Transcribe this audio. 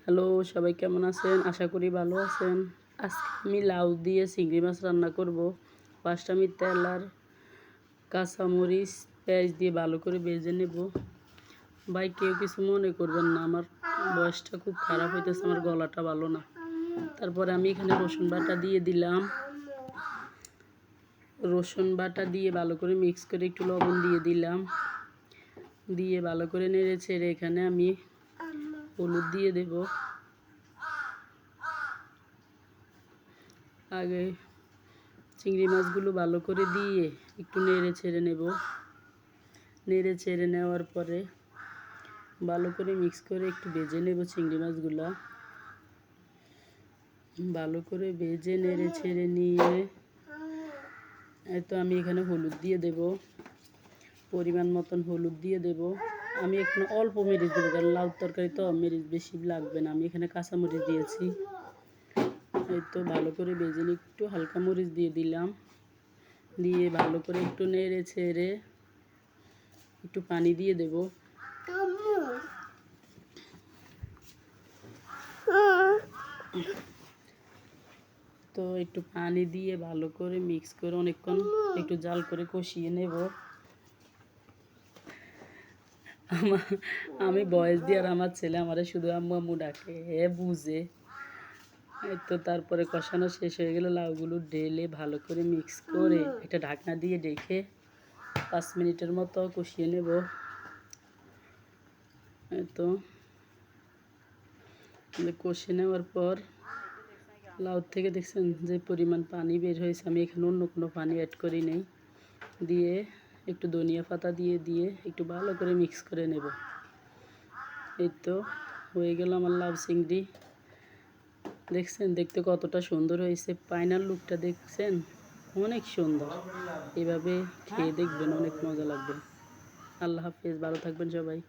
Hello, সবাই কেমন আছেন? আশা করি ভালো আছেন। আজকে আমি লাউ দিয়ে চিংড়ি মাছ রান্না করব। ফার্স্ট আমি তেল আর কাঁচামরিচ পেঁয়াজ দিয়ে ভালো করে ভেজে নেব। ভাই কেউ কিছু মনে করবেন না, আমার বয়সটা খুব খারাপ হইতেছে, আমার গলাটা ভালো না। তারপরে আমি এখানে রসুন বাটা দিয়ে দিলাম। রসুন বাটা দিয়ে ভালো করে মিক্স করে একটু লবণ দিয়ে দিলাম। দিয়ে ভালো করে নেড়ে ছেড়ে এখানে আমি হলুদ দিয়ে দেব। আগে চিংড়ি মাছগুলো ভালো করে দিয়ে একটু নেড়ে ছেড়ে নেব। নেড়ে ছেড়ে নেওয়ার পরে ভালো করে মিক্স করে একটু ভেজে নেব চিংড়ি মাছগুলা। ভালো করে ভেজে নেড়ে ছেড়ে নিয়ে তো আমি এখানে হলুদ দিয়ে দেব, পরিমাণ মতন হলুদ দিয়ে দেব। আমি এখানে অল্প মরিচ দেবো, কারণ লাউ তরকারি তো মরিচ বেশি লাগবে না। আমি এখানে কাঁচা মরিচ দিয়েছি। এই তো ভালো করে ভেজে নিয়ে একটু হালকা মরিচ দিয়ে দিলাম। দিয়ে ভালো করে একটু নেড়ে ছেড়ে একটু পানি দিয়ে দেব। তো একটু পানি দিয়ে ভালো করে মিক্স করে অনেকক্ষণ একটু জাল করে কষিয়ে নেব। আমি বয়স দিয়ে আর আমার ছেলে আমারে শুধু আম্মু আম্মু ডাকে, বুঝে। এই তো তারপরে কষানো শেষ হয়ে গেলে লাউগুলো ঢেলে ভালো করে মিক্স করে একটা ঢাকনা দিয়ে ঢেকে 5 মিনিটের মতো কষিয়ে নেব। এই তো কষে নেওয়ার পর লাউ থেকে দেখছেন যে পরিমাণ পানি বের হয়েছে, আমি এখানে অন্য কোনো পানি অ্যাড করি নাই। দিয়ে একটু ধনিয়া পাতা দিয়ে একটু ভালো করে মিক্স করে নেব। এই তো হয়ে গেল আমার লাউ চিংড়ি। দেখছেন দেখতে কতটা সুন্দর হয়েছে, ফাইনাল লুকটা দেখছেন অনেক সুন্দর। এভাবে খেয়ে দেখবেন, অনেক মজা লাগবে। আল্লাহ হাফেজ, ভালো থাকবেন সবাই।